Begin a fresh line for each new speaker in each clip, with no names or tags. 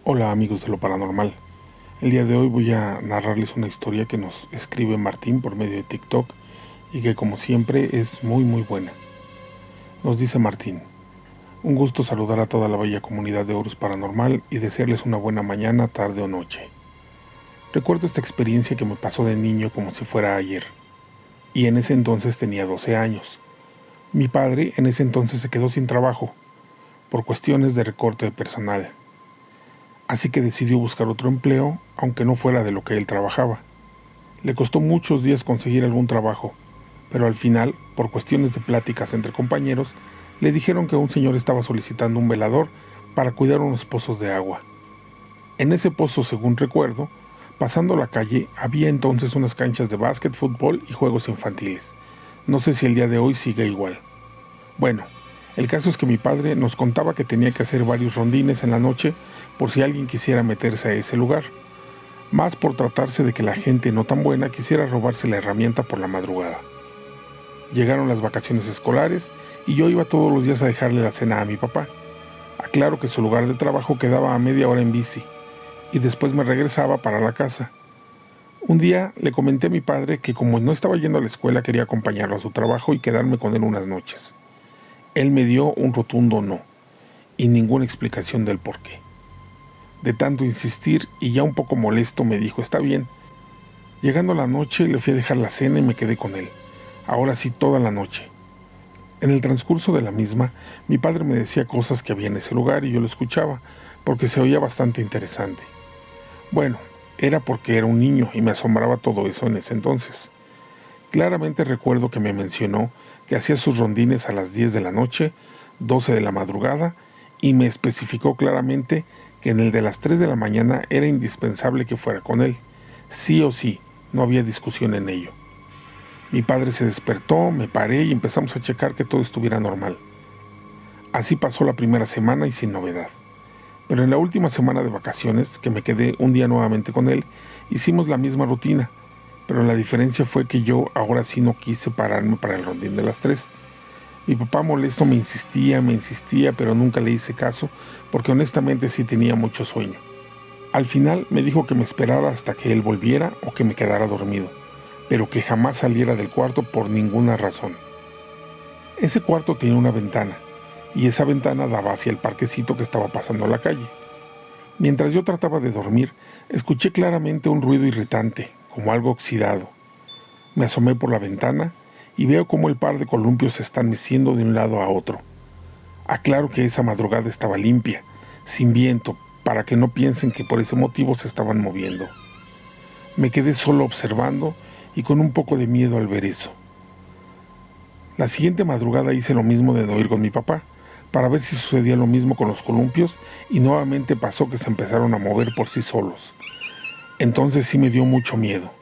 Hola amigos de lo paranormal. El día de hoy voy a narrarles una historia que nos escribe Martín por medio de TikTok y que como siempre es muy buena. Nos dice Martín: un gusto saludar a toda la bella comunidad de Horus Paranormal y desearles una buena mañana, tarde o noche. Recuerdo esta experiencia que me pasó de niño como si fuera ayer, y en ese entonces tenía 12 años. Mi padre en ese entonces se quedó sin trabajo por cuestiones de recorte de personal. Así que decidió buscar otro empleo, aunque no fuera de lo que él trabajaba. Le costó muchos días conseguir algún trabajo, pero al final, por cuestiones de pláticas entre compañeros, le dijeron que un señor estaba solicitando un velador para cuidar unos pozos de agua. En ese pozo, según recuerdo, pasando la calle, había entonces unas canchas de básquet, fútbol y juegos infantiles. No sé si el día de hoy sigue igual. Bueno, el caso es que mi padre nos contaba que tenía que hacer varios rondines en la noche por si alguien quisiera meterse a ese lugar, más por tratarse de que la gente no tan buena quisiera robarse la herramienta por la madrugada. Llegaron las vacaciones escolares y yo iba todos los días a dejarle la cena a mi papá. Aclaro que su lugar de trabajo quedaba a media hora en bici y después me regresaba para la casa. Un día le comenté a mi padre que como no estaba yendo a la escuela quería acompañarlo a su trabajo y quedarme con él unas noches. Él me dio un rotundo no, y ninguna explicación del por qué. De tanto insistir y ya un poco molesto me dijo: está bien. Llegando la noche le fui a dejar la cena y me quedé con él, ahora sí toda la noche. En el transcurso de la misma, mi padre me decía cosas que había en ese lugar y yo lo escuchaba, porque se oía bastante interesante. Bueno, era porque era un niño y me asombraba todo eso en ese entonces. Claramente recuerdo que me mencionó que hacía sus rondines a las 10 de la noche, 12 de la madrugada, y me especificó claramente que en el de las 3 de la mañana era indispensable que fuera con él. Sí o sí, no había discusión en ello. Mi padre se despertó, me paré y empezamos a checar que todo estuviera normal. Así pasó la primera semana y sin novedad. Pero en la última semana de vacaciones, que me quedé un día nuevamente con él, hicimos la misma rutina, pero la diferencia fue que yo ahora sí no quise pararme para el rondín de las 3. Mi papá molesto me insistía, pero nunca le hice caso, porque honestamente sí tenía mucho sueño. Al final me dijo que me esperara hasta que él volviera o que me quedara dormido, pero que jamás saliera del cuarto por ninguna razón. Ese cuarto tenía una ventana, y esa ventana daba hacia el parquecito que estaba pasando a la calle. Mientras yo trataba de dormir, escuché claramente un ruido irritante, como algo oxidado. Me asomé por la ventana y veo cómo el par de columpios se están meciendo de un lado a otro. Aclaro que esa madrugada estaba limpia, sin viento, para que no piensen que por ese motivo se estaban moviendo. Me quedé solo observando y con un poco de miedo al ver eso. La siguiente madrugada hice lo mismo de no ir con mi papá, para ver si sucedía lo mismo con los columpios, y nuevamente pasó que se empezaron a mover por sí solos. Entonces sí me dio mucho miedo.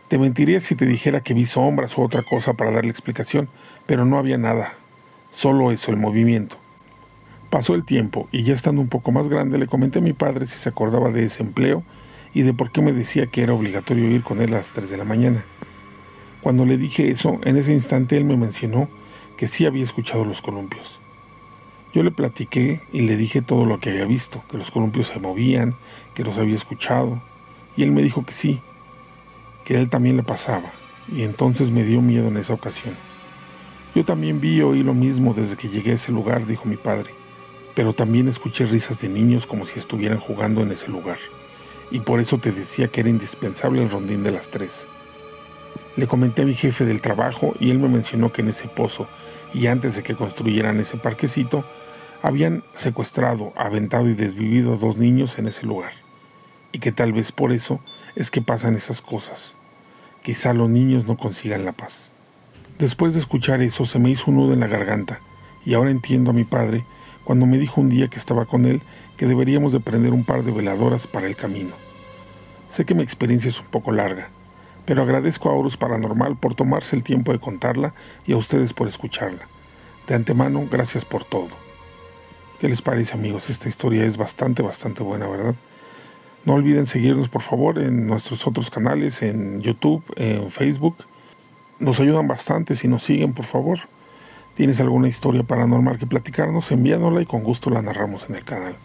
Te mentiría si te dijera que vi sombras o otra cosa para darle explicación, pero no había nada, solo eso, el movimiento. Pasó el tiempo y ya estando un poco más grande le comenté a mi padre si se acordaba de ese empleo y de por qué me decía que era obligatorio ir con él a las 3 de la mañana. Cuando le dije eso, en ese instante él me mencionó que sí había escuchado los columpios. Yo le platiqué y le dije todo lo que había visto, que los columpios se movían, que los había escuchado, y él me dijo que sí, que a él también le pasaba, y entonces me dio miedo en esa ocasión. Yo también vi y oí lo mismo desde que llegué a ese lugar, dijo mi padre, pero también escuché risas de niños como si estuvieran jugando en ese lugar, y por eso te decía que era indispensable el rondín de las 3. Le comenté a mi jefe del trabajo y él me mencionó que en ese pozo, y antes de que construyeran ese parquecito, habían secuestrado, aventado y desvivido a 2 niños en ese lugar, y que tal vez por eso es que pasan esas cosas. Quizá los niños no consigan la paz. Después de escuchar eso se me hizo un nudo en la garganta, y ahora entiendo a mi padre cuando me dijo un día que estaba con él que deberíamos de prender un par de veladoras para el camino. Sé que mi experiencia es un poco larga, pero agradezco a Horus Paranormal por tomarse el tiempo de contarla y a ustedes por escucharla. De antemano, gracias por todo. ¿Qué les parece, amigos? Esta historia es bastante buena, ¿verdad? No olviden seguirnos, por favor, en nuestros otros canales, en YouTube, en Facebook. Nos ayudan bastante si nos siguen, por favor. ¿Tienes alguna historia paranormal que platicarnos? Envíanosla y con gusto la narramos en el canal.